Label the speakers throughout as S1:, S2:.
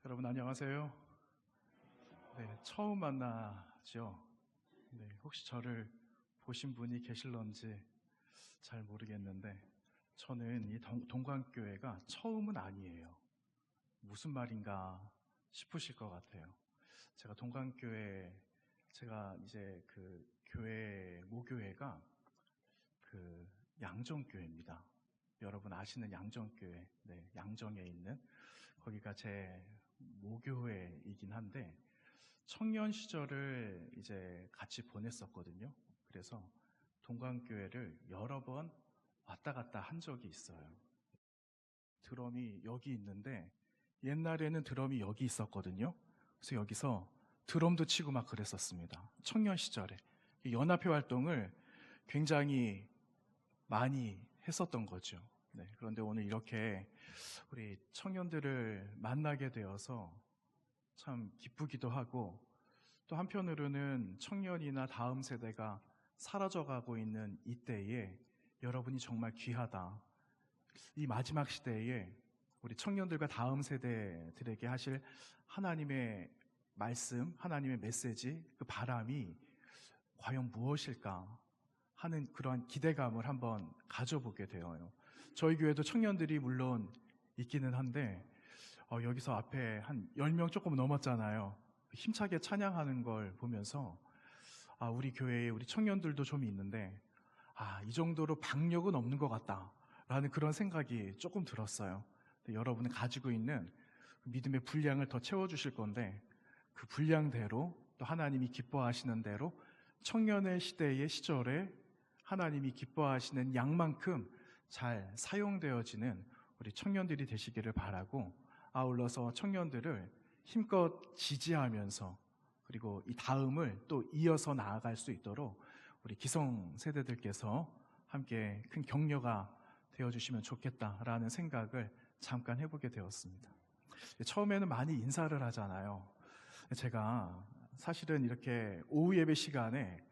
S1: 여러분 안녕하세요. 네, 처음 만나죠. 네, 혹시 저를 보신 분이 계실런지 잘 모르겠는데 저는 이 동관교회가 처음은 아니에요. 무슨 말인가 싶으실 것 같아요. 제가 동관교회 제가 이제 그 교회 모교회가 그 양정교회입니다. 여러분 아시는 양정교회, 네, 양정에 있는 거기가 제 모교회이긴 한데 청년 시절을 이제 같이 보냈었거든요. 그래서 동관교회를 여러 번 왔다 갔다 한 적이 있어요. 드럼이 여기 있는데 옛날에는 드럼이 여기 있었거든요. 그래서 여기서 드럼도 치고 막 그랬었습니다. 청년 시절에 연합회 활동을 굉장히 많이 했었던 거죠. 네, 그런데 오늘 이렇게 우리 청년들을 만나게 되어서 참 기쁘기도 하고 또 한편으로는 청년이나 다음 세대가 사라져가고 있는 이때에 여러분이 정말 귀하다. 이 마지막 시대에 우리 청년들과 다음 세대들에게 하실 하나님의 말씀, 하나님의 메시지, 그 바람이 과연 무엇일까 하는 그러한 기대감을 한번 가져보게 되어요. 저희 교회도 청년들이 물론 있기는 한데 여기서 앞에 한 10명 조금 넘었잖아요. 힘차게 찬양하는 걸 보면서 우리 교회에 우리 청년들도 좀 있는데 이 정도로 박력은 없는 것 같다라는 그런 생각이 조금 들었어요. 여러분이 가지고 있는 믿음의 분량을 더 채워주실 건데 그 분량대로 또 하나님이 기뻐하시는 대로 청년의 시절에 하나님이 기뻐하시는 양만큼 잘 사용되어지는 우리 청년들이 되시기를 바라고 아울러서 청년들을 힘껏 지지하면서 그리고 이 다음을 또 이어서 나아갈 수 있도록 우리 기성 세대들께서 함께 큰 격려가 되어주시면 좋겠다라는 생각을 잠깐 해보게 되었습니다. 처음에는 많이 인사를 하잖아요. 제가 사실은 이렇게 오후 예배 시간에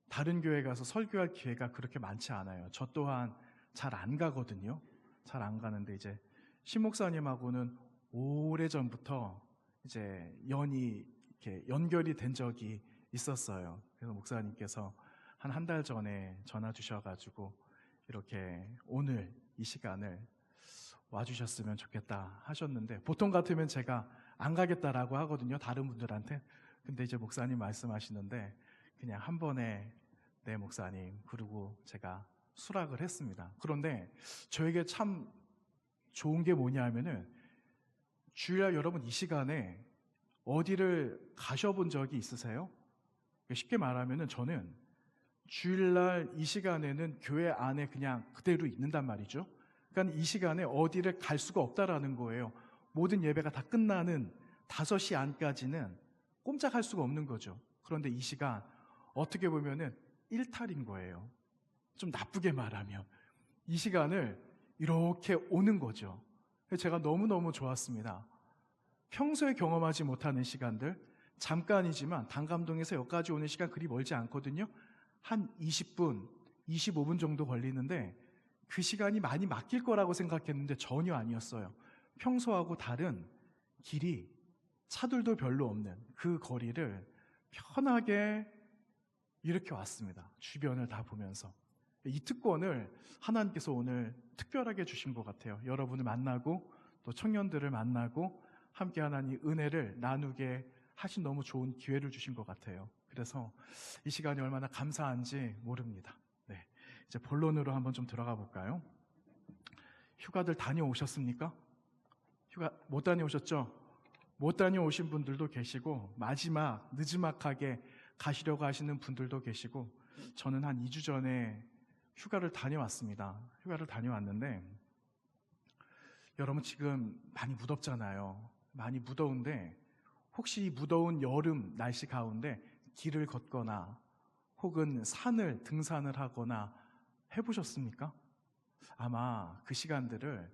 S1: 다른 교회 가서 설교할 기회가 그렇게 많지 않아요. 저 또한 잘 안 가거든요. 잘 안 가는데 이제 신 목사님하고는 오래전부터 이제 이렇게 연결이 된 적이 있었어요. 그래서 목사님께서 한 달 전에 전화 주셔가지고 이렇게 오늘 이 시간을 와주셨으면 좋겠다 하셨는데 보통 같으면 제가 안 가겠다라고 하거든요. 다른 분들한테. 근데 이제 목사님 말씀하시는데 그냥 한 번에 네 목사님 그러고 제가 수락을 했습니다. 그런데 저에게 참 좋은 게 뭐냐 하면은 주일날 여러분 이 시간에 어디를 가셔본 적이 있으세요? 쉽게 말하면은 저는 주일날 이 시간에는 교회 안에 그냥 그대로 있는단 말이죠. 그러니까 이 시간에 어디를 갈 수가 없다라는 거예요. 모든 예배가 다 끝나는 5시 안까지는 꼼짝할 수가 없는 거죠. 그런데 이 시간 어떻게 보면은 일탈인 거예요. 좀 나쁘게 말하면 이 시간을 이렇게 오는 거죠. 제가 너무너무 좋았습니다. 평소에 경험하지 못하는 시간들, 잠깐이지만 단감동에서 여기까지 오는 시간 그리 멀지 않거든요. 한 20분, 25분 정도 걸리는데 그 시간이 많이 막힐 거라고 생각했는데 전혀 아니었어요. 평소하고 다른 길이 차들도 별로 없는 그 거리를 편하게 이렇게 왔습니다. 주변을 다 보면서. 이 특권을 하나님께서 오늘 특별하게 주신 것 같아요. 여러분을 만나고 또 청년들을 만나고 함께 하나님 은혜를 나누게 하신 너무 좋은 기회를 주신 것 같아요. 그래서 이 시간이 얼마나 감사한지 모릅니다. 네, 이제 본론으로 한번 좀 들어가 볼까요? 휴가들 다녀오셨습니까? 휴가 못 다녀오셨죠? 못 다녀오신 분들도 계시고 늦지막하게 가시려고 하시는 분들도 계시고 저는 한 2주 전에 휴가를 다녀왔습니다. 휴가를 다녀왔는데 여러분 지금 많이 무덥잖아요. 많이 무더운데 혹시 이 무더운 여름 날씨 가운데 길을 걷거나 혹은 등산을 하거나 해보셨습니까? 아마 그 시간들을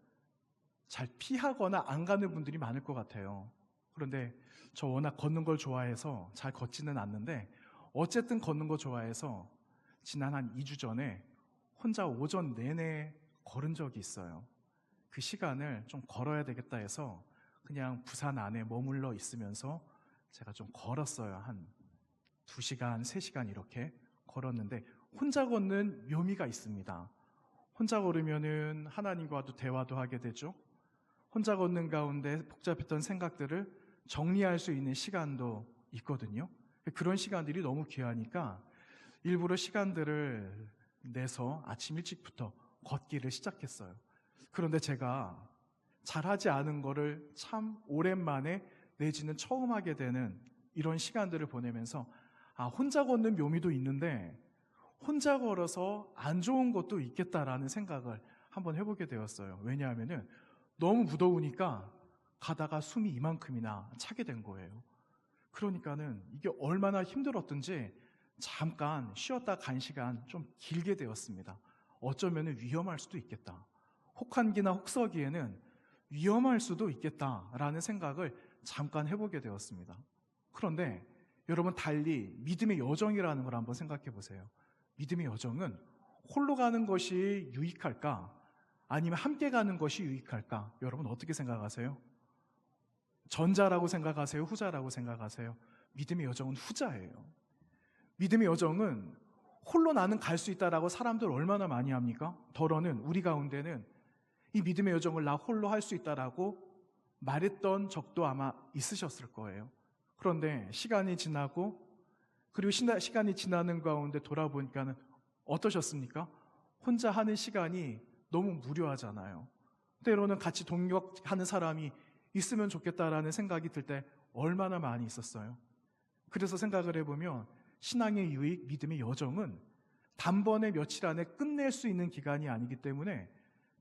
S1: 잘 피하거나 안 가는 분들이 많을 것 같아요. 그런데 저 워낙 걷는 걸 좋아해서 잘 걷지는 않는데 어쨌든 걷는 거 좋아해서 지난 한 2주 전에 혼자 오전 내내 걸은 적이 있어요. 그 시간을 좀 걸어야 되겠다 해서 그냥 부산 안에 머물러 있으면서 제가 좀 걸었어요. 한 2시간, 3시간 이렇게 걸었는데 혼자 걷는 묘미가 있습니다. 혼자 걸으면은 하나님과도 대화도 하게 되죠. 혼자 걷는 가운데 복잡했던 생각들을 정리할 수 있는 시간도 있거든요. 그런 시간들이 너무 귀하니까 일부러 시간들을 내서 아침 일찍부터 걷기를 시작했어요. 그런데 제가 잘하지 않은 거를 참 오랜만에 내지는 처음 하게 되는 이런 시간들을 보내면서 혼자 걷는 묘미도 있는데 혼자 걸어서 안 좋은 것도 있겠다라는 생각을 한번 해보게 되었어요. 왜냐하면은 너무 무더우니까 가다가 숨이 이만큼이나 차게 된 거예요. 그러니까는 이게 얼마나 힘들었든지 잠깐 쉬었다 간 시간 좀 길게 되었습니다. 어쩌면 위험할 수도 있겠다. 혹한기나 혹서기에는 위험할 수도 있겠다라는 생각을 잠깐 해보게 되었습니다. 그런데 여러분 달리 믿음의 여정이라는 걸 한번 생각해 보세요. 믿음의 여정은 홀로 가는 것이 유익할까? 아니면 함께 가는 것이 유익할까? 여러분 어떻게 생각하세요? 전자라고 생각하세요? 후자라고 생각하세요? 믿음의 여정은 후자예요. 믿음의 여정은 홀로 나는 갈 수 있다라고 사람들 얼마나 많이 합니까? 더러는 우리 가운데는 이 믿음의 여정을 나 홀로 할 수 있다라고 말했던 적도 아마 있으셨을 거예요. 그런데 시간이 지나고 그리고 시간이 지나는 가운데 돌아보니까는 어떠셨습니까? 혼자 하는 시간이 너무 무료하잖아요. 때로는 같이 동역하는 사람이 있으면 좋겠다라는 생각이 들 때 얼마나 많이 있었어요. 그래서 생각을 해보면 신앙의 유익, 믿음의 여정은 단번에 며칠 안에 끝낼 수 있는 기간이 아니기 때문에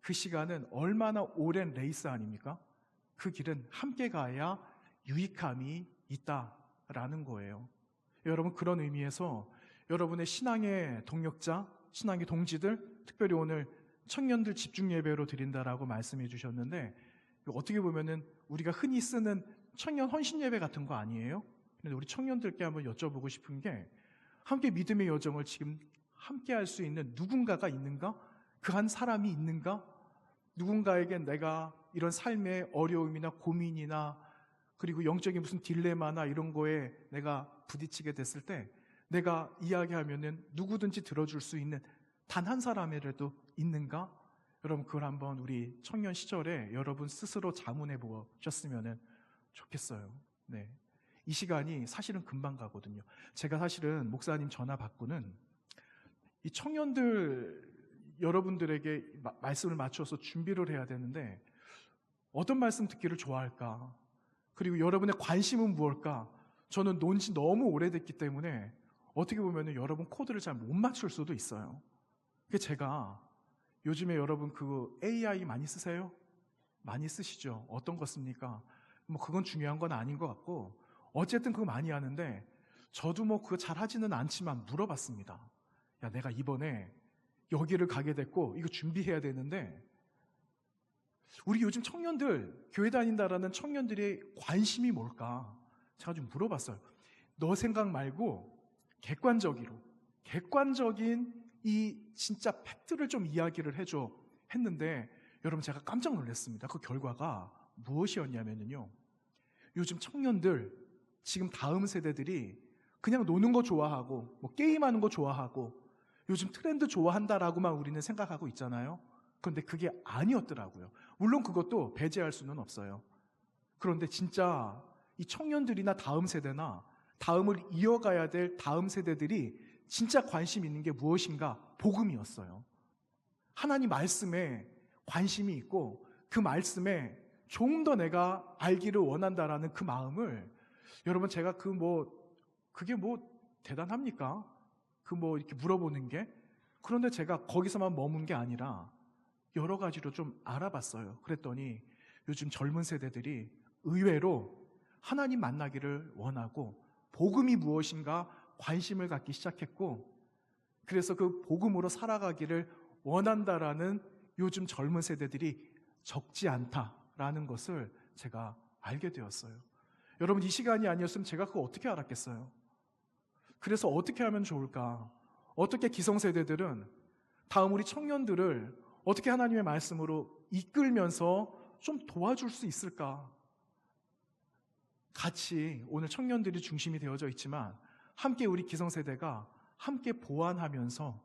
S1: 그 시간은 얼마나 오랜 레이스 아닙니까? 그 길은 함께 가야 유익함이 있다라는 거예요. 여러분 그런 의미에서 여러분의 신앙의 동역자, 신앙의 동지들, 특별히 오늘 청년들 집중 예배로 드린다라고 말씀해 주셨는데 어떻게 보면은 우리가 흔히 쓰는 청년 헌신 예배 같은 거 아니에요? 근데 우리 청년들께 한번 여쭤보고 싶은 게 함께 믿음의 여정을 지금 함께 할 수 있는 누군가가 있는가? 그 한 사람이 있는가? 누군가에게 내가 이런 삶의 어려움이나 고민이나 그리고 영적인 무슨 딜레마나 이런 거에 내가 부딪히게 됐을 때 내가 이야기하면은 누구든지 들어줄 수 있는 단 한 사람이라도 있는가? 여러분 그걸 한번 우리 청년 시절에 여러분 스스로 자문해 보셨으면 좋겠어요. 네. 이 시간이 사실은 금방 가거든요. 제가 사실은 목사님 전화 받고는 이 청년들 여러분들에게 말씀을 맞춰서 준비를 해야 되는데 어떤 말씀 듣기를 좋아할까? 그리고 여러분의 관심은 무엇일까? 저는 논 지 너무 오래됐기 때문에 어떻게 보면 여러분 코드를 잘 못 맞출 수도 있어요. 제가 요즘에 여러분 그 AI 많이 쓰세요? 많이 쓰시죠? 어떤 거 씁니까? 뭐 그건 중요한 건 아닌 것 같고 어쨌든 그거 많이 하는데 저도 뭐 그거 잘 하지는 않지만 물어봤습니다. 야, 내가 이번에 여기를 가게 됐고 이거 준비해야 되는데 우리 요즘 청년들, 교회 다닌다라는 청년들의 관심이 뭘까? 제가 좀 물어봤어요. 너 생각 말고 객관적인 이 진짜 팩트를 좀 이야기를 해줘 했는데 여러분 제가 깜짝 놀랐습니다. 그 결과가 무엇이었냐면요. 요즘 청년들, 지금 다음 세대들이 그냥 노는 거 좋아하고 뭐 게임하는 거 좋아하고 요즘 트렌드 좋아한다라고만 우리는 생각하고 있잖아요. 그런데 그게 아니었더라고요. 물론 그것도 배제할 수는 없어요. 그런데 진짜 이 청년들이나 다음 세대나 다음을 이어가야 될 다음 세대들이 진짜 관심 있는 게 무엇인가? 복음이었어요. 하나님 말씀에 관심이 있고 그 말씀에 좀 더 내가 알기를 원한다라는 그 마음을 여러분 제가 그게 뭐 대단합니까? 이렇게 물어보는 게. 그런데 제가 거기서만 머문 게 아니라 여러 가지로 좀 알아봤어요. 그랬더니 요즘 젊은 세대들이 의외로 하나님 만나기를 원하고 복음이 무엇인가 관심을 갖기 시작했고 그래서 그 복음으로 살아가기를 원한다라는 요즘 젊은 세대들이 적지 않다라는 것을 제가 알게 되었어요. 여러분 이 시간이 아니었으면 제가 그거 어떻게 알았겠어요? 그래서 어떻게 하면 좋을까? 어떻게 기성세대들은 다음 우리 청년들을 어떻게 하나님의 말씀으로 이끌면서 좀 도와줄 수 있을까? 같이 오늘 청년들이 중심이 되어져 있지만 함께 우리 기성세대가 함께 보완하면서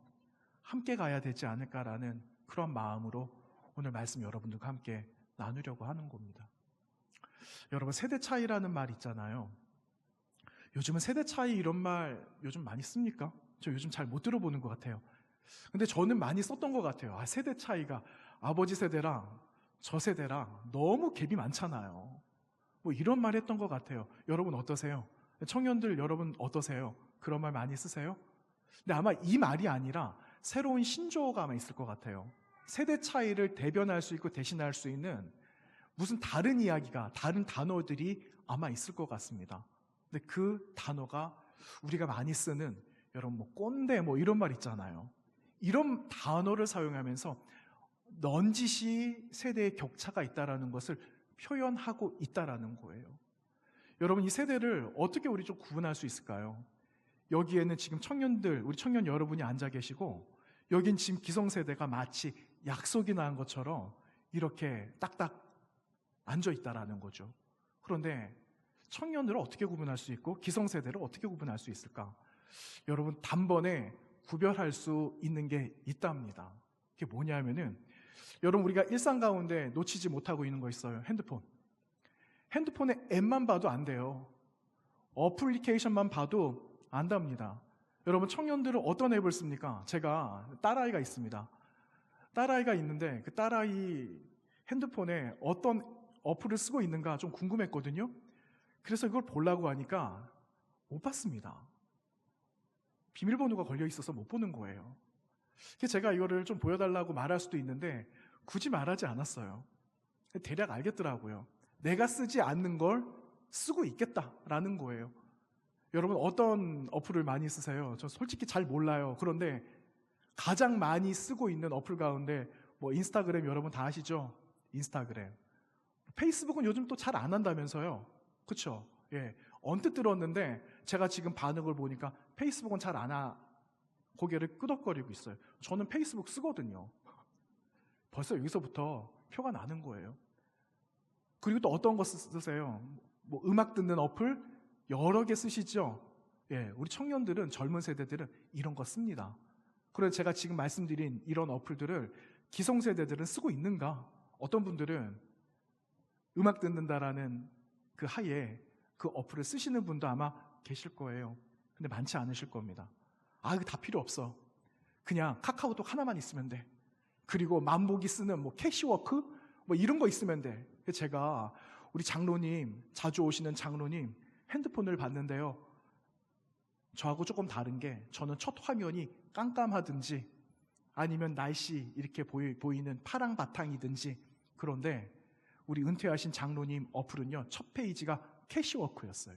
S1: 함께 가야 되지 않을까라는 그런 마음으로 오늘 말씀 여러분들과 함께 나누려고 하는 겁니다. 여러분, 세대 차이라는 말 있잖아요. 요즘은 세대 차이 이런 말 요즘 많이 씁니까? 저 요즘 잘 못 들어보는 것 같아요. 근데 저는 많이 썼던 것 같아요. 세대 차이가 아버지 세대랑 저 세대랑 너무 갭이 많잖아요. 뭐 이런 말 했던 것 같아요. 여러분 어떠세요? 청년들 여러분 어떠세요? 그런 말 많이 쓰세요? 근데 아마 이 말이 아니라 새로운 신조어가 아마 있을 것 같아요. 세대 차이를 대변할 수 있고 대신할 수 있는 무슨 다른 이야기가, 다른 단어들이 아마 있을 것 같습니다. 근데 그 단어가 우리가 많이 쓰는 여러분 뭐 꼰대 뭐 이런 말 있잖아요. 이런 단어를 사용하면서 넌지시 세대의 격차가 있다라는 것을 표현하고 있다라는 거예요. 여러분, 이 세대를 어떻게 우리 좀 구분할 수 있을까요? 여기에는 지금 청년들, 우리 청년 여러분이 앉아 계시고 여긴 지금 기성세대가 마치 약속이 난 것처럼 이렇게 딱딱 앉아 있다라는 거죠. 그런데 청년들을 어떻게 구분할 수 있고 기성세대를 어떻게 구분할 수 있을까? 여러분, 단번에 구별할 수 있는 게 있답니다. 그게 뭐냐면은 여러분, 우리가 일상 가운데 놓치지 못하고 있는 거 있어요. 핸드폰. 핸드폰에 앱만 봐도 안 돼요. 어플리케이션만 봐도 안답니다. 여러분, 청년들은 어떤 앱을 씁니까? 제가 딸아이가 있습니다. 딸아이가 있는데 그 딸아이 핸드폰에 어떤 어플을 쓰고 있는가 좀 궁금했거든요. 그래서 이걸 보려고 하니까 못 봤습니다. 비밀번호가 걸려 있어서 못 보는 거예요. 그래서 제가 이거를 좀 보여달라고 말할 수도 있는데 굳이 말하지 않았어요. 대략 알겠더라고요. 내가 쓰지 않는 걸 쓰고 있겠다라는 거예요. 여러분, 어떤 어플을 많이 쓰세요? 저 솔직히 잘 몰라요. 그런데 가장 많이 쓰고 있는 어플 가운데 뭐 인스타그램 여러분 다 아시죠? 인스타그램. 페이스북은 요즘 또 잘 안 한다면서요. 그렇죠? 예. 언뜻 들었는데 제가 지금 반응을 보니까 페이스북은 잘 안 고개를 끄덕거리고 있어요. 저는 페이스북 쓰거든요. 벌써 여기서부터 표가 나는 거예요. 그리고 또 어떤 거 쓰세요? 뭐 음악 듣는 어플 여러 개 쓰시죠? 예, 우리 청년들은, 젊은 세대들은 이런 거 씁니다. 그래서 제가 지금 말씀드린 이런 어플들을 기성세대들은 쓰고 있는가? 어떤 분들은 음악 듣는다라는 그 하에 그 어플을 쓰시는 분도 아마 계실 거예요. 근데 많지 않으실 겁니다. 이거 다 필요 없어. 그냥 카카오톡 하나만 있으면 돼. 그리고 만보기 쓰는 뭐 캐시워크 뭐 이런 거 있으면 돼. 제가 우리 장로님, 자주 오시는 장로님 핸드폰을 봤는데요. 저하고 조금 다른 게 저는 첫 화면이 깜깜하든지 아니면 날씨 이렇게 보이는 파랑 바탕이든지. 그런데 우리 은퇴하신 장로님 어플은요, 첫 페이지가 캐시워크였어요.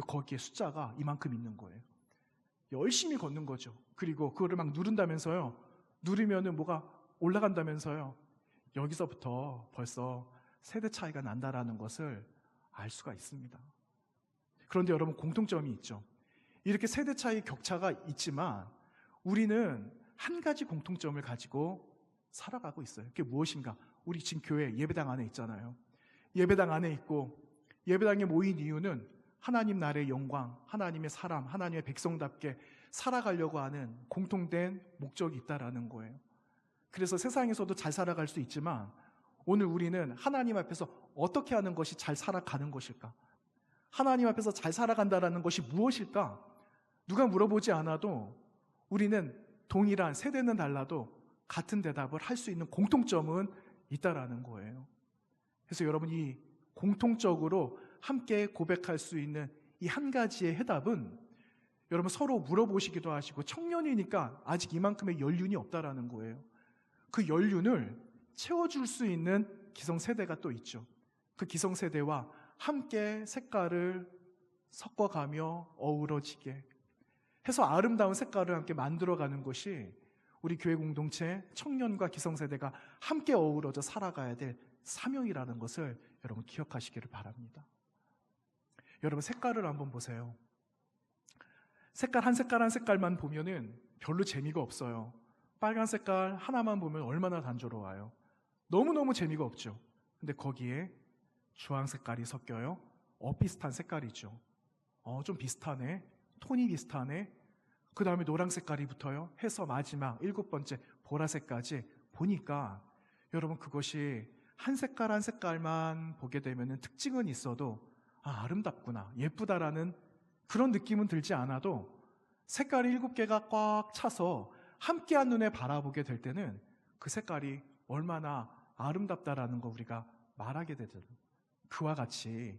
S1: 거기에 숫자가 이만큼 있는 거예요. 열심히 걷는 거죠. 그리고 그거를 막 누른다면서요. 누르면은 뭐가 올라간다면서요. 여기서부터 벌써 세대 차이가 난다라는 것을 알 수가 있습니다. 그런데 여러분, 공통점이 있죠. 이렇게 세대 차이 격차가 있지만 우리는 한 가지 공통점을 가지고 살아가고 있어요. 그게 무엇인가? 우리 지금 교회 예배당 안에 있잖아요. 예배당 안에 있고 예배당에 모인 이유는 하나님 나라의 영광, 하나님의 사람, 하나님의 백성답게 살아가려고 하는 공통된 목적이 있다라는 거예요. 그래서 세상에서도 잘 살아갈 수 있지만 오늘 우리는 하나님 앞에서 어떻게 하는 것이 잘 살아가는 것일까? 하나님 앞에서 잘 살아간다라는 것이 무엇일까? 누가 물어보지 않아도 우리는 동일한, 세대는 달라도 같은 대답을 할 수 있는 공통점은 있다라는 거예요. 그래서 여러분, 이 공통적으로 함께 고백할 수 있는 이 한 가지의 해답은 여러분 서로 물어보시기도 하시고, 청년이니까 아직 이만큼의 연륜이 없다라는 거예요. 그 연륜을 채워줄 수 있는 기성세대가 또 있죠. 그 기성세대와 함께 색깔을 섞어가며 어우러지게 해서 아름다운 색깔을 함께 만들어가는 것이 우리 교회 공동체 청년과 기성세대가 함께 어우러져 살아가야 될 사명이라는 것을 여러분 기억하시기를 바랍니다. 여러분, 색깔을 한번 보세요. 색깔 한 색깔만 보면은 별로 재미가 없어요. 빨간 색깔 하나만 보면 얼마나 단조로워요. 너무너무 재미가 없죠. 근데 거기에 주황 색깔이 섞여요.
S2: 비슷한 색깔이죠. 좀 비슷하네. 톤이 비슷하네. 그 다음에 노란 색깔이 붙어요. 해서 마지막 7번째 보라색까지 보니까 여러분 그것이 한 색깔 한 색깔만 보게 되면 특징은 있어도 아름답구나, 예쁘다라는 그런 느낌은 들지 않아도 색깔이 7개가 꽉 차서 함께 한눈에 바라보게 될 때는 그 색깔이 얼마나 아름답다라는 거 우리가 말하게 되죠. 그와 같이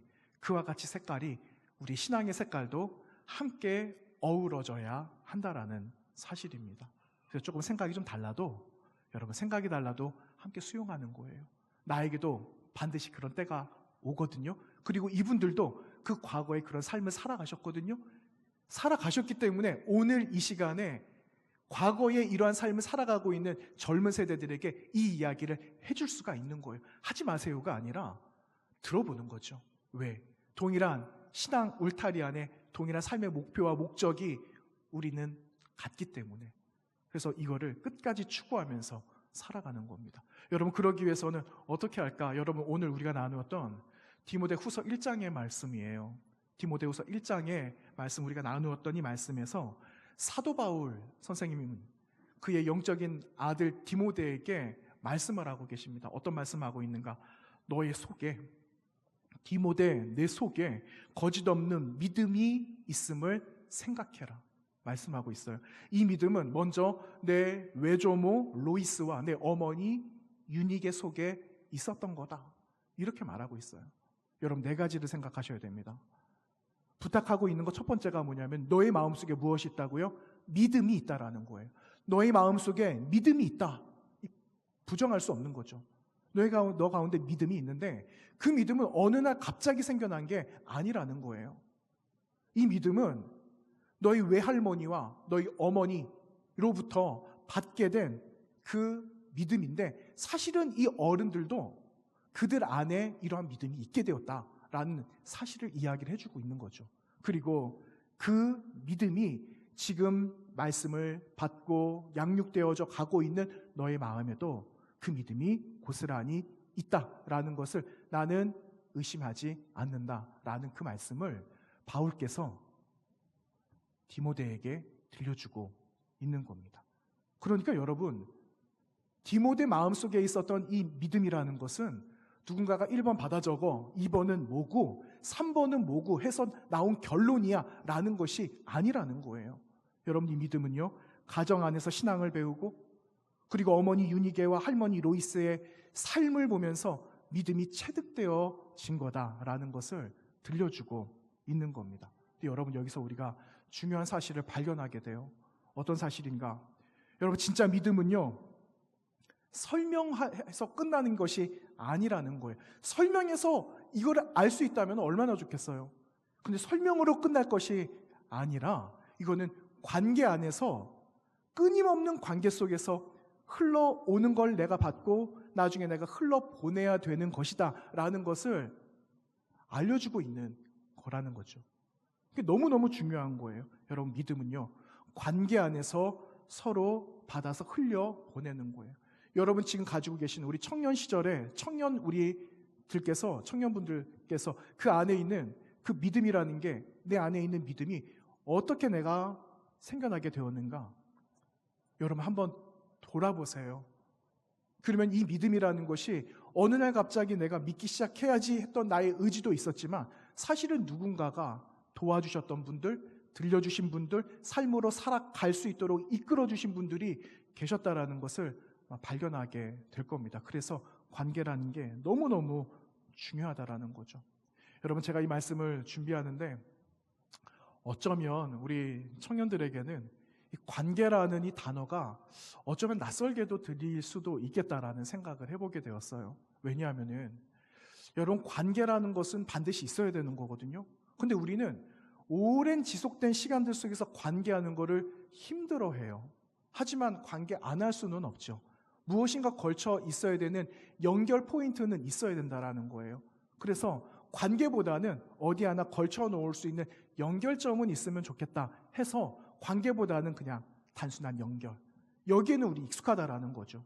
S2: 색깔이 우리 신앙의 색깔도 함께 어우러져야 한다라는 사실입니다. 그래서 조금 생각이 좀 달라도 여러분 생각이 달라도 함께 수용하는 거예요. 나에게도 반드시 그런 때가 오거든요. 그리고 이분들도 그 과거에 그런 삶을 살아가셨거든요. 살아가셨기 때문에 오늘 이 시간에 과거에 이러한 삶을 살아가고 있는 젊은 세대들에게 이 이야기를 해줄 수가 있는 거예요. 하지 마세요가 아니라 들어보는 거죠. 왜? 동일한 신앙 울타리 안에 동일한 삶의 목표와 목적이 우리는 같기 때문에. 그래서 이거를 끝까지 추구하면서 살아가는 겁니다. 여러분 그러기 위해서는 어떻게 할까? 여러분 오늘 우리가 나누었던 디모데후서 1장의 말씀이에요. 디모데후서 1장의 말씀 우리가 나누었던 이 말씀에서 사도 바울 선생님은 그의 영적인 아들 디모데에게 말씀을 하고 계십니다. 어떤 말씀을 하고 있는가? 너의 속에 디모데 내 속에 거짓 없는 믿음이 있음을 생각해라 말씀하고 있어요. 이 믿음은 먼저 내 외조모 로이스와 내 어머니 유니게 속에 있었던 거다 이렇게 말하고 있어요. 여러분 4가지를 생각하셔야 됩니다. 부탁하고 있는 것 첫 번째가 뭐냐면 너의 마음속에 무엇이 있다고요? 믿음이 있다라는 거예요. 너의 마음속에 믿음이 있다. 부정할 수 없는 거죠. 너 가운데 믿음이 있는데 그 믿음은 어느 날 갑자기 생겨난 게 아니라는 거예요. 이 믿음은 너희 외할머니와 너희 어머니로부터 받게 된 그 믿음인데 사실은 이 어른들도 그들 안에 이러한 믿음이 있게 되었다라는 사실을 이야기를 해주고 있는 거죠. 그리고 그 믿음이 지금 말씀을 받고 양육되어져 가고 있는 너의 마음에도 그 믿음이 고스란히 있다라는 것을 나는 의심하지 않는다라는 그 말씀을 바울께서 디모데에게 들려주고 있는 겁니다. 그러니까 여러분 디모데 마음속에 있었던 이 믿음이라는 것은 누군가가 1번 받아 적어 2번은 뭐고 3번은 뭐고 해서 나온 결론이야 라는 것이 아니라는 거예요. 여러분 이 믿음은요 가정 안에서 신앙을 배우고 그리고 어머니 유니게와 할머니 로이스의 삶을 보면서 믿음이 체득되어진 거다라는 것을 들려주고 있는 겁니다. 여러분 여기서 우리가 중요한 사실을 발견하게 돼요. 어떤 사실인가? 여러분 진짜 믿음은요 설명해서 끝나는 것이 아니라는 거예요. 설명해서 이걸 알 수 있다면 얼마나 좋겠어요. 근데 설명으로 끝날 것이 아니라 이거는 관계 안에서 끊임없는 관계 속에서 흘러오는 걸 내가 받고 나중에 내가 흘러보내야 되는 것이다 라는 것을 알려주고 있는 거라는 거죠. 그게 너무너무 중요한 거예요. 여러분 믿음은요 관계 안에서 서로 받아서 흘려보내는 거예요. 여러분 지금 가지고 계신 우리 청년 시절에 청년분들께서 그 안에 있는 그 믿음이라는 게 내 안에 있는 믿음이 어떻게 내가 생겨나게 되었는가? 여러분 한번 돌아보세요. 그러면 이 믿음이라는 것이 어느 날 갑자기 내가 믿기 시작해야지 했던 나의 의지도 있었지만 사실은 누군가가 도와주셨던 분들, 들려주신 분들, 삶으로 살아갈 수 있도록 이끌어주신 분들이 계셨다라는 것을 발견하게 될 겁니다. 그래서 관계라는 게 너무너무 중요하다라는 거죠. 여러분 제가 이 말씀을 준비하는데 어쩌면 우리 청년들에게는 이 관계라는 이 단어가 어쩌면 낯설게도 들릴 수도 있겠다라는 생각을 해보게 되었어요. 왜냐하면은 여러분 관계라는 것은 반드시 있어야 되는 거거든요. 근데 우리는 오랜 지속된 시간들 속에서 관계하는 거를 힘들어해요. 하지만 관계 안 할 수는 없죠. 무엇인가 걸쳐 있어야 되는 연결 포인트는 있어야 된다라는 거예요. 그래서 관계보다는 어디 하나 걸쳐 놓을 수 있는 연결점은 있으면 좋겠다 해서 관계보다는 그냥 단순한 연결. 여기에는 우리 익숙하다라는 거죠.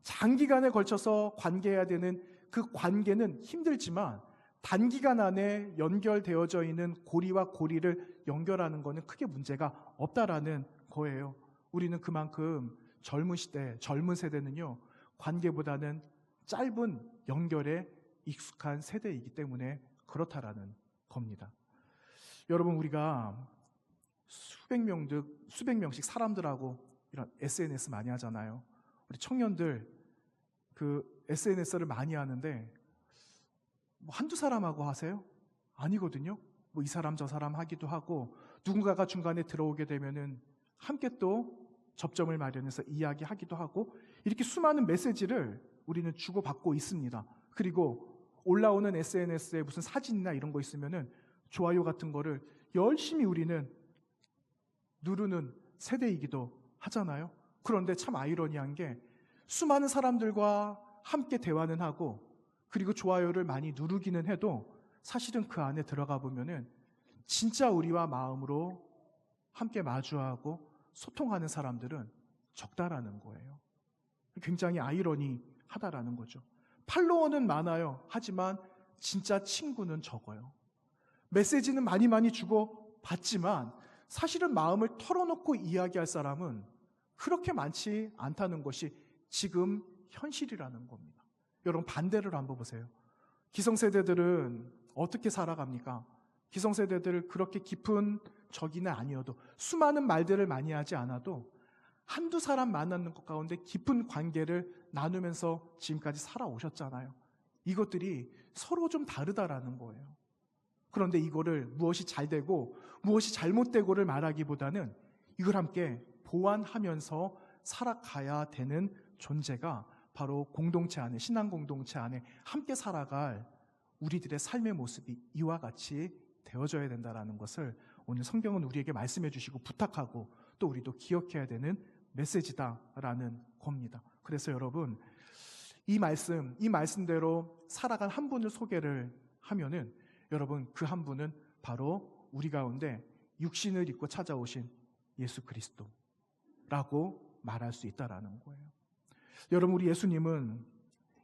S2: 장기간에 걸쳐서 관계해야 되는 그 관계는 힘들지만 단기간 안에 연결되어져 있는 고리와 고리를 연결하는 것은 크게 문제가 없다라는 거예요. 우리는 그만큼 젊은 세대는요, 관계보다는 짧은 연결에 익숙한 세대이기 때문에 그렇다라는 겁니다. 여러분, 우리가 수백 명씩 사람들하고 이런 SNS 많이 하잖아요. 우리 청년들 그 SNS를 많이 하는데 뭐 한두 사람하고 하세요? 아니거든요. 뭐 이 사람 저 사람 하기도 하고, 누군가가 중간에 들어오게 되면은 함께 또 접점을 마련해서 이야기하기도 하고, 이렇게 수많은 메시지를 우리는 주고받고 있습니다. 그리고 올라오는 SNS에 무슨 사진이나 이런 거 있으면은 좋아요 같은 거를 열심히 우리는 누르는 세대이기도 하잖아요. 그런데 참 아이러니한 게, 수많은 사람들과 함께 대화는 하고 그리고 좋아요를 많이 누르기는 해도 사실은 그 안에 들어가 보면은 진짜 우리와 마음으로 함께 마주하고 소통하는 사람들은 적다라는 거예요. 굉장히 아이러니하다라는 거죠. 팔로워는 많아요. 하지만 진짜 친구는 적어요. 메시지는 많이 주고 받지만 사실은 마음을 털어놓고 이야기할 사람은 그렇게 많지 않다는 것이 지금 현실이라는 겁니다. 여러분, 반대를 한번 보세요. 기성세대들은 어떻게 살아갑니까? 기성세대들 그렇게 깊은 적이는 아니어도, 수많은 말들을 많이 하지 않아도 한두 사람 만나는 것 가운데 깊은 관계를 나누면서 지금까지 살아오셨잖아요. 이것들이 서로 좀 다르다라는 거예요. 그런데 이거를 무엇이 잘 되고 무엇이 잘못되고를 말하기보다는 이걸 함께 보완하면서 살아가야 되는 존재가 바로 공동체 안에, 신앙 공동체 안에 함께 살아갈 우리들의 삶의 모습이 이와 같이 되어져야 된다는 것을 오늘 성경은 우리에게 말씀해 주시고 부탁하고, 또 우리도 기억해야 되는 메시지다라는 겁니다. 그래서 여러분, 이 말씀대로 살아간 한 분을 소개를 하면은, 여러분, 그 한 분은 바로 우리 가운데 육신을 입고 찾아오신 예수 그리스도라고 말할 수 있다라는 거예요. 여러분, 우리 예수님은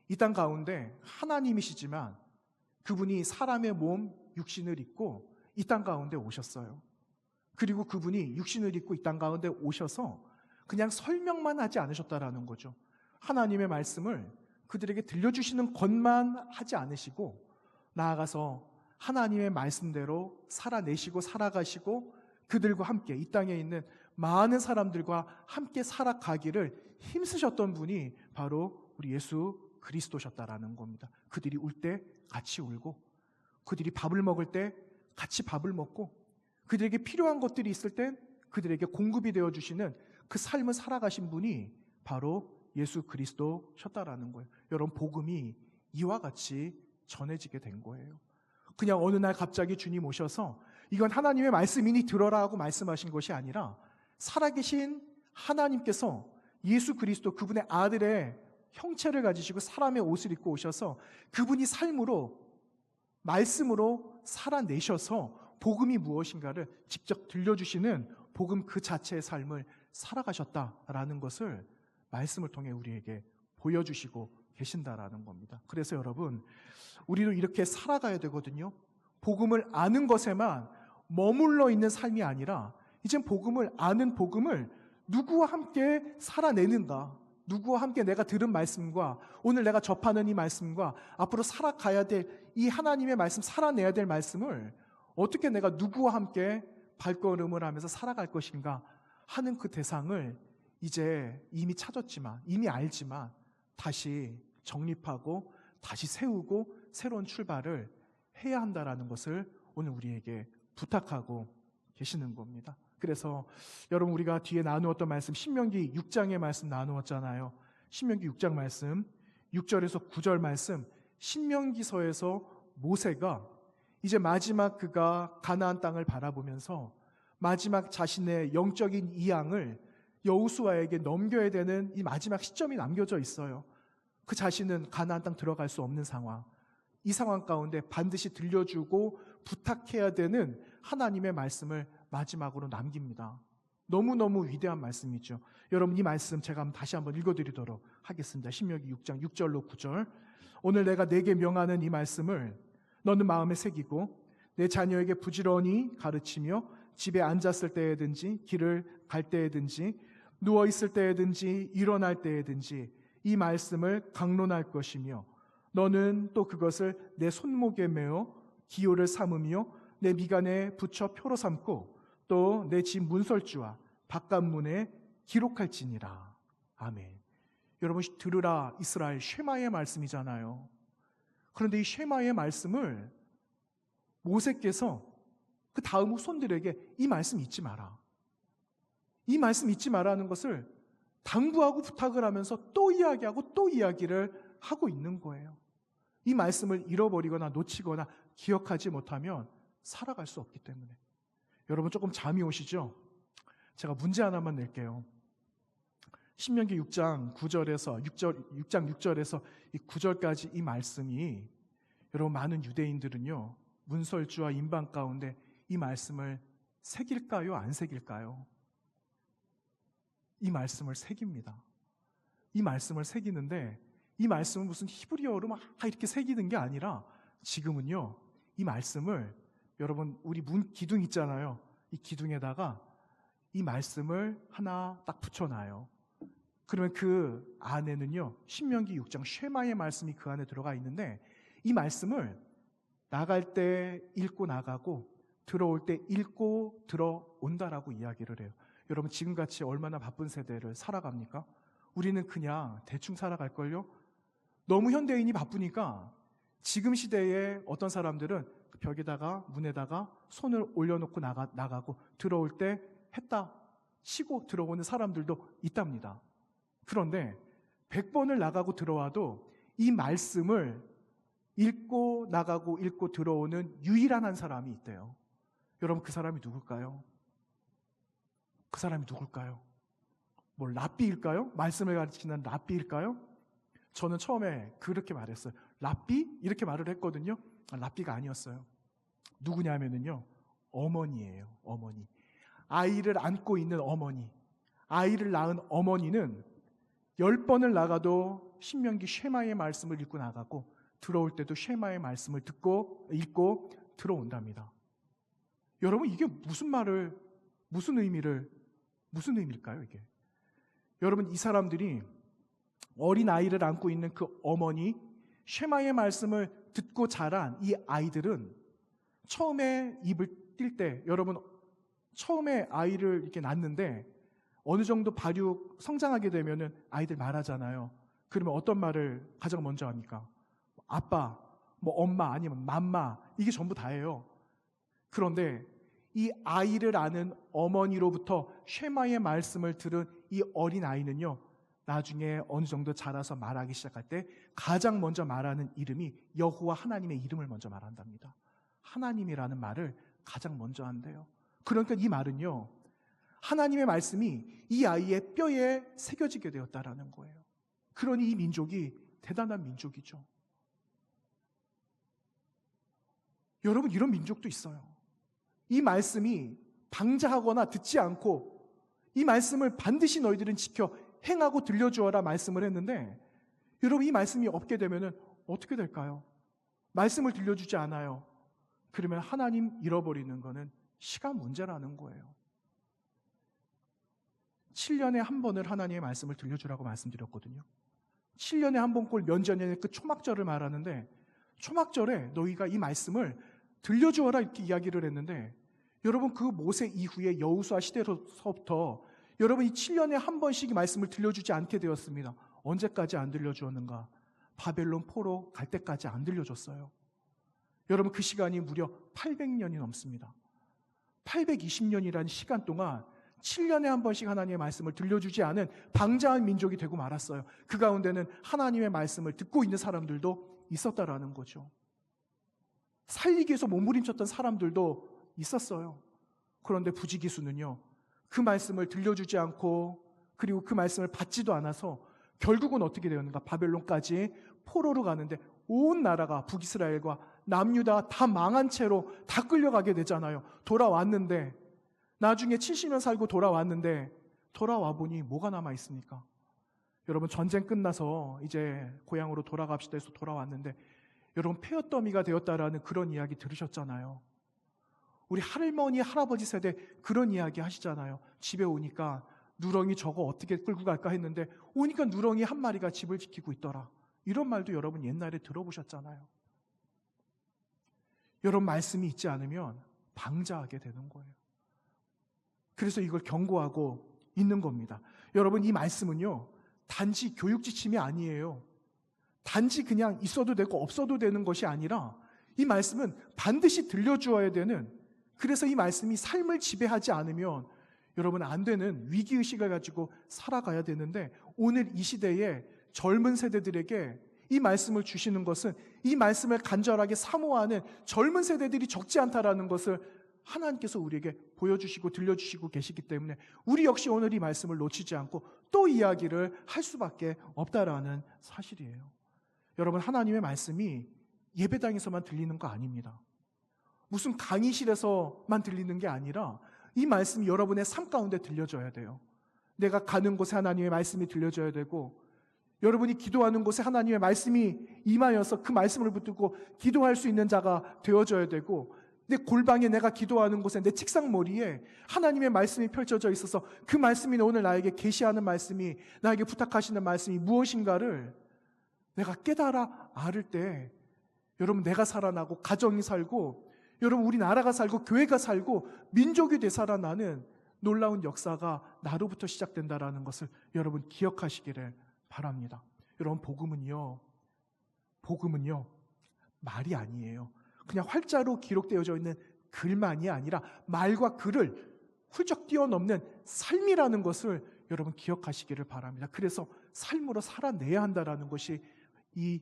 S2: 이 땅 가운데 하나님이시지만 그분이 사람의 몸, 육신을 입고 이 땅 가운데 오셨어요. 그리고 그분이 육신을 입고 이 땅 가운데 오셔서 그냥 설명만 하지 않으셨다라는 거죠. 하나님의 말씀을 그들에게 들려주시는 것만 하지 않으시고, 나아가서 하나님의 말씀대로 살아내시고 살아가시고 그들과 함께 이 땅에 있는 많은 사람들과 함께 살아가기를 힘쓰셨던 분이 바로 우리 예수 그리스도셨다라는 겁니다. 그들이 울 때 같이 울고, 그들이 밥을 먹을 때 같이 밥을 먹고, 그들에게 필요한 것들이 있을 땐 그들에게 공급이 되어주시는 그 삶을 살아가신 분이 바로 예수 그리스도셨다라는 거예요. 여러분, 복음이 이와 같이 전해지게 된 거예요. 그냥 어느 날 갑자기 주님 오셔서 이건 하나님의 말씀이니 들어라 하고 말씀하신 것이 아니라, 살아계신 하나님께서 예수 그리스도, 그분의 아들의 형체를 가지시고 사람의 옷을 입고 오셔서 그분이 삶으로, 말씀으로 살아내셔서 복음이 무엇인가를 직접 들려주시는 복음 그 자체의 삶을 살아가셨다라는 것을 말씀을 통해 우리에게 보여주시고 계신다라는 겁니다. 그래서 여러분, 우리도 이렇게 살아가야 되거든요. 복음을 아는 것에만 머물러 있는 삶이 아니라, 이젠 복음을 아는 복음을 누구와 함께 살아내는가, 누구와 함께 내가 들은 말씀과 오늘 내가 접하는 이 말씀과 앞으로 살아가야 될 이 하나님의 말씀, 살아내야 될 말씀을 어떻게 내가 누구와 함께 발걸음을 하면서 살아갈 것인가 하는 그 대상을 이제 이미 찾았지만, 이미 알지만 다시 정립하고 다시 세우고 새로운 출발을 해야 한다라는 것을 오늘 우리에게 부탁하고 계시는 겁니다. 그래서 여러분, 우리가 뒤에 나누었던 말씀, 신명기 6장의 말씀 나누었잖아요. 신명기 6장 말씀 6절에서 9절 말씀, 신명기서에서 모세가 이제 마지막 그가 가나안 땅을 바라보면서 마지막 자신의 영적인 이양을 여호수아에게 넘겨야 되는 이 마지막 시점이 남겨져 있어요. 그 자신은 가나안 땅 들어갈 수 없는 상황, 이 상황 가운데 반드시 들려주고 부탁해야 되는 하나님의 말씀을 마지막으로 남깁니다. 너무너무 위대한 말씀이죠. 여러분, 이 말씀 제가 다시 한번 읽어드리도록 하겠습니다. 신명기 6장 6절로 9절. 오늘 내가 네게 명하는 이 말씀을 너는 마음에 새기고 내 자녀에게 부지런히 가르치며 집에 앉았을 때에든지 길을 갈 때에든지 누워 있을 때에든지 일어날 때에든지 이 말씀을 강론할 것이며 너는 또 그것을 내 손목에 메어 기호를 삼으며 내 미간에 붙여 표로 삼고 또 내 집 문설주와 바깥문에 기록할지니라. 아멘. 여러분 들으라 이스라엘 쉐마의 말씀이잖아요. 그런데 이 쉐마의 말씀을 모세께서 그 다음 후손들에게 이 말씀 잊지 마라. 이 말씀 잊지 마라는 것을 당부하고 부탁을 하면서 또 이야기하고 또 이야기를 하고 있는 거예요. 이 말씀을 잃어버리거나 놓치거나 기억하지 못하면 살아갈 수 없기 때문에. 여러분 조금 잠이 오시죠? 제가 문제 하나만 낼게요. 신명기 6장 9절에서 6장 6절에서 이 9절까지 이 말씀이 여러분 많은 유대인들은요 문설주와 인방 가운데 이 말씀을 새길까요? 안 새길까요? 이 말씀을 새깁니다. 이 말씀을 새기는데 이 말씀은 무슨 히브리어로 막 이렇게 새기는 게 아니라 지금은요 이 말씀을 여러분 우리 문 기둥 있잖아요. 이 기둥에다가 이 말씀을 하나 딱 붙여놔요. 그러면 그 안에는요 신명기 6장 쉐마의 말씀이 그 안에 들어가 있는데 이 말씀을 나갈 때 읽고 나가고 들어올 때 읽고 들어온다라고 이야기를 해요. 여러분 지금같이 얼마나 바쁜 세대를 살아갑니까? 우리는 그냥 대충 살아갈걸요? 너무 현대인이 바쁘니까 지금 시대에 어떤 사람들은 벽에다가 문에다가 손을 올려놓고 나가고 들어올 때 했다 치고 들어오는 사람들도 있답니다. 그런데 100번을 나가고 들어와도 이 말씀을 읽고 나가고 읽고 들어오는 유일한 한 사람이 있대요. 여러분 그 사람이 누굴까요? 그 사람이 누굴까요? 뭐 랍비일까요? 말씀을 가르치는 랍비일까요? 저는 처음에 그렇게 말했어요. 랍비? 이렇게 말을 했거든요. 랍비가 아니었어요. 누구냐면요 어머니예요. 어머니. 아이를 안고 있는 어머니. 아이를 낳은 어머니는 10번을 나가도 신명기 쉐마의 말씀을 읽고 나가고 들어올 때도 쉐마의 말씀을 읽고 들어온답니다. 여러분 이게 무슨 의미일까요 이게? 여러분 이 사람들이 어린 아이를 안고 있는 그 어머니 쉐마의 말씀을 듣고 자란 이 아이들은 처음에 입을 띨 때 여러분 처음에 아이를 이렇게 낳는데 어느 정도 발육 성장하게 되면은 아이들 말하잖아요. 그러면 어떤 말을 가장 먼저 합니까? 아빠, 뭐 엄마 아니면 맘마 이게 전부 다예요. 그런데 이 아이를 아는 어머니로부터 쉐마의 말씀을 들은 이 어린 아이는요 나중에 어느 정도 자라서 말하기 시작할 때 가장 먼저 말하는 이름이 여호와 하나님의 이름을 먼저 말한답니다. 하나님이라는 말을 가장 먼저 한대요. 그러니까 이 말은요 하나님의 말씀이 이 아이의 뼈에 새겨지게 되었다라는 거예요. 그러니 이 민족이 대단한 민족이죠. 여러분 이런 민족도 있어요. 이 말씀이 방자하거나 듣지 않고 이 말씀을 반드시 너희들은 지켜 행하고 들려주어라 말씀을 했는데 여러분 이 말씀이 없게 되면 어떻게 될까요? 말씀을 들려주지 않아요. 그러면 하나님 잃어버리는 거는 시간 문제라는 거예요. 7년에 한 번을 하나님의 말씀을 들려주라고 말씀드렸거든요. 7년에 한 번 꼴 면전에 그 초막절을 말하는데 초막절에 너희가 이 말씀을 들려주어라 이렇게 이야기를 했는데 여러분 그 모세 이후에 여호수아 시대로서부터 여러분 이 7년에 한 번씩 이 말씀을 들려주지 않게 되었습니다. 언제까지 안 들려주었는가? 바벨론 포로 갈 때까지 안 들려줬어요. 여러분 그 시간이 무려 800년이 넘습니다. 820년이라는 시간 동안 7년에 한 번씩 하나님의 말씀을 들려주지 않은 방자한 민족이 되고 말았어요. 그 가운데는 하나님의 말씀을 듣고 있는 사람들도 있었다라는 거죠. 살리기 위해서 몸부림쳤던 사람들도 있었어요. 그런데 부지기수는요 그 말씀을 들려주지 않고 그리고 그 말씀을 받지도 않아서 결국은 어떻게 되었는가? 바벨론까지 포로로 가는데 온 나라가 북이스라엘과 남유다 다 망한 채로 다 끌려가게 되잖아요. 돌아왔는데 나중에 70년 살고 돌아왔는데 돌아와 보니 뭐가 남아 있습니까? 여러분 전쟁 끝나서 이제 고향으로 돌아갑시다 해서 돌아왔는데 여러분 폐허더미가 되었다라는 그런 이야기 들으셨잖아요. 우리 할머니, 할아버지 세대 그런 이야기 하시잖아요. 집에 오니까 누렁이 저거 어떻게 끌고 갈까 했는데 오니까 누렁이 한 마리가 집을 지키고 있더라. 이런 말도 여러분 옛날에 들어보셨잖아요. 여러분 말씀이 있지 않으면 방자하게 되는 거예요. 그래서 이걸 경고하고 있는 겁니다. 여러분 이 말씀은요, 단지 교육 지침이 아니에요. 단지 그냥 있어도 되고 없어도 되는 것이 아니라 이 말씀은 반드시 들려주어야 되는, 그래서 이 말씀이 삶을 지배하지 않으면 여러분 안 되는 위기의식을 가지고 살아가야 되는데, 오늘 이 시대에 젊은 세대들에게 이 말씀을 주시는 것은 이 말씀을 간절하게 사모하는 젊은 세대들이 적지 않다라는 것을 하나님께서 우리에게 보여주시고 들려주시고 계시기 때문에 우리 역시 오늘 이 말씀을 놓치지 않고 또 이야기를 할 수밖에 없다라는 사실이에요. 여러분 하나님의 말씀이 예배당에서만 들리는 거 아닙니다. 무슨 강의실에서만 들리는 게 아니라 이 말씀이 여러분의 삶 가운데 들려져야 돼요. 내가 가는 곳에 하나님의 말씀이 들려져야 되고, 여러분이 기도하는 곳에 하나님의 말씀이 임하여서 그 말씀을 붙들고 기도할 수 있는 자가 되어져야 되고, 내 골방에 내가 기도하는 곳에 내 책상 머리에 하나님의 말씀이 펼쳐져 있어서 그 말씀이 오늘 나에게 계시하는 말씀이, 나에게 부탁하시는 말씀이 무엇인가를 내가 깨달아 알을 때 여러분 내가 살아나고 가정이 살고 여러분 우리 나라가 살고 교회가 살고 민족이 되살아나는 놀라운 역사가 나로부터 시작된다라는 것을 여러분 기억하시기를 바랍니다. 여러분 복음은요 말이 아니에요. 그냥 활자로 기록되어져 있는 글만이 아니라 말과 글을 훌쩍 뛰어넘는 삶이라는 것을 여러분 기억하시기를 바랍니다. 그래서 삶으로 살아내야 한다라는 것이 이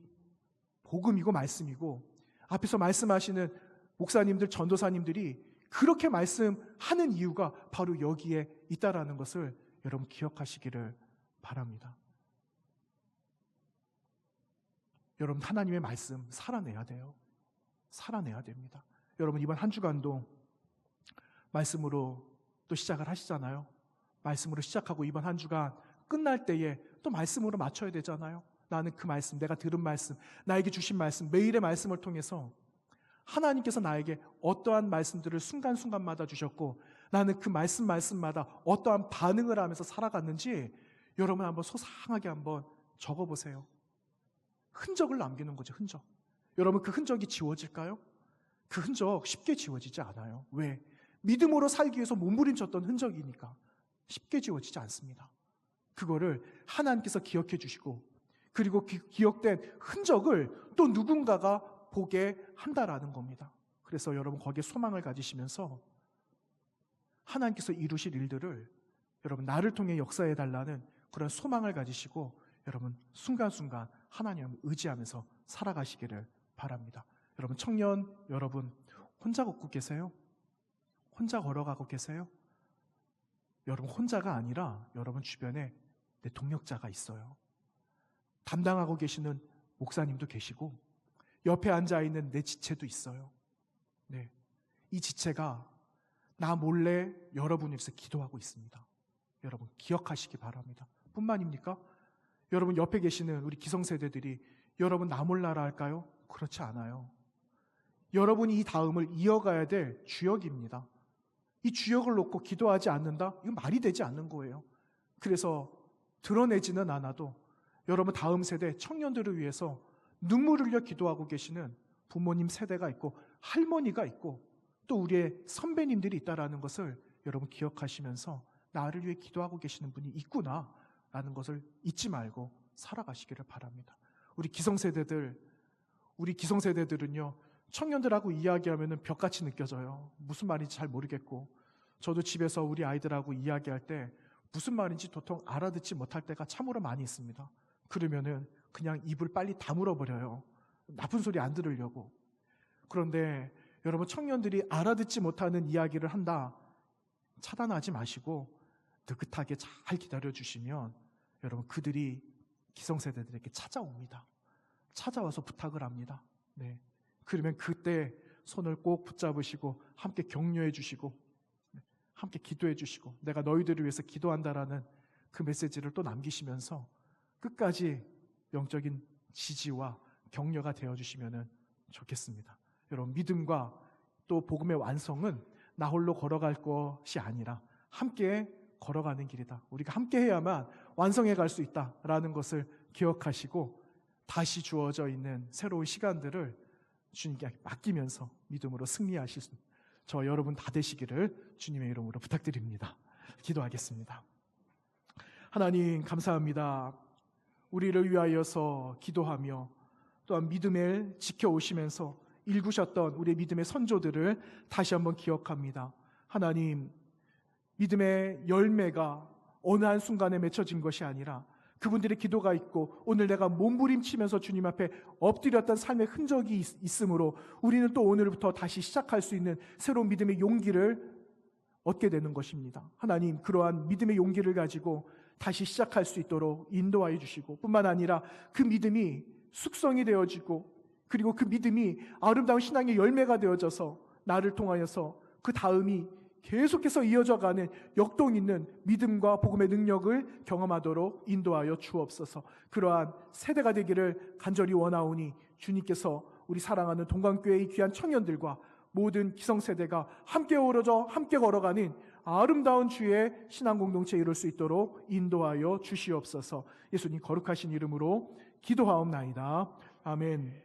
S2: 복음이고 말씀이고, 앞에서 말씀하시는 목사님들, 전도사님들이 그렇게 말씀하는 이유가 바로 여기에 있다라는 것을 여러분 기억하시기를 바랍니다. 여러분 하나님의 말씀 살아내야 돼요. 살아내야 됩니다. 여러분 이번 한 주간도 말씀으로 또 시작을 하시잖아요. 말씀으로 시작하고 이번 한 주간 끝날 때에 또 말씀으로 맞춰야 되잖아요. 나는 그 말씀, 내가 들은 말씀, 나에게 주신 말씀, 매일의 말씀을 통해서 하나님께서 나에게 어떠한 말씀들을 순간순간마다 주셨고 나는 그 말씀마다 어떠한 반응을 하면서 살아갔는지 여러분 한번 소상하게 한번 적어보세요. 흔적을 남기는 거죠. 흔적. 여러분 그 흔적이 지워질까요? 그 흔적 쉽게 지워지지 않아요. 왜? 믿음으로 살기 위해서 몸부림쳤던 흔적이니까 쉽게 지워지지 않습니다. 그거를 하나님께서 기억해 주시고, 그리고 기억된 흔적을 또 누군가가 보게 한다라는 겁니다. 그래서 여러분 거기에 소망을 가지시면서 하나님께서 이루실 일들을 여러분 나를 통해 역사해 달라는 그런 소망을 가지시고 여러분 순간순간 하나님을 의지하면서 살아가시기를 바랍니다. 여러분 청년 여러분 혼자 걷고 계세요? 혼자 걸어가고 계세요? 여러분 혼자가 아니라 여러분 주변에 내 동력자가 있어요. 담당하고 계시는 목사님도 계시고 옆에 앉아있는 내 지체도 있어요. 네, 이 지체가 나 몰래 여러분을 위해서 기도하고 있습니다. 여러분 기억하시기 바랍니다. 뿐만입니까? 여러분 옆에 계시는 우리 기성세대들이 여러분 나 몰라라 할까요? 그렇지 않아요. 여러분이 이 다음을 이어가야 될 주역입니다. 이 주역을 놓고 기도하지 않는다? 이건 말이 되지 않는 거예요. 그래서 드러내지는 않아도 여러분 다음 세대 청년들을 위해서 눈물을 흘려 기도하고 계시는 부모님 세대가 있고 할머니가 있고 또 우리의 선배님들이 있다라는 것을 여러분 기억하시면서 나를 위해 기도하고 계시는 분이 있구나 라는 것을 잊지 말고 살아가시기를 바랍니다. 우리 기성세대들은요 청년들하고 이야기하면 벽같이 느껴져요. 무슨 말인지 잘 모르겠고, 저도 집에서 우리 아이들하고 이야기할 때 무슨 말인지 도통 알아듣지 못할 때가 참으로 많이 있습니다. 그러면은 그냥 입을 빨리 다물어버려요. 나쁜 소리 안 들으려고. 그런데 여러분 청년들이 알아듣지 못하는 이야기를 한다, 차단하지 마시고 느긋하게 잘 기다려주시면 여러분 그들이 기성세대들에게 찾아옵니다. 찾아와서 부탁을 합니다. 네. 그러면 그때 손을 꼭 붙잡으시고 함께 격려해 주시고 함께 기도해 주시고 내가 너희들을 위해서 기도한다라는 그 메시지를 또 남기시면서 끝까지 영적인 지지와 격려가 되어주시면 좋겠습니다. 여러분, 믿음과 또 복음의 완성은 나 홀로 걸어갈 것이 아니라 함께 걸어가는 길이다. 우리가 함께 해야만 완성해 갈 수 있다라는 것을 기억하시고 다시 주어져 있는 새로운 시간들을 주님께 맡기면서 믿음으로 승리하실 수 있는 저 여러분 다 되시기를 주님의 이름으로 부탁드립니다. 기도하겠습니다. 하나님 감사합니다. 우리를 위하여서 기도하며 또한 믿음을 지켜오시면서 일구셨던 우리의 믿음의 선조들을 다시 한번 기억합니다. 하나님, 믿음의 열매가 어느 한순간에 맺혀진 것이 아니라 그분들의 기도가 있고 오늘 내가 몸부림치면서 주님 앞에 엎드렸던 삶의 흔적이 있으므로 우리는 또 오늘부터 다시 시작할 수 있는 새로운 믿음의 용기를 얻게 되는 것입니다. 하나님, 그러한 믿음의 용기를 가지고 다시 시작할 수 있도록 인도하여 주시고 뿐만 아니라 그 믿음이 숙성이 되어지고 그리고 그 믿음이 아름다운 신앙의 열매가 되어져서 나를 통하여서 그 다음이 계속해서 이어져가는 역동 있는 믿음과 복음의 능력을 경험하도록 인도하여 주옵소서. 그러한 세대가 되기를 간절히 원하오니 주님께서 우리 사랑하는 동관교회의 귀한 청년들과 모든 기성세대가 함께 어우러져 함께 걸어가는 아름다운 주의 신앙 공동체에 이룰 수 있도록 인도하여 주시옵소서. 예수님 거룩하신 이름으로 기도하옵나이다. 아멘.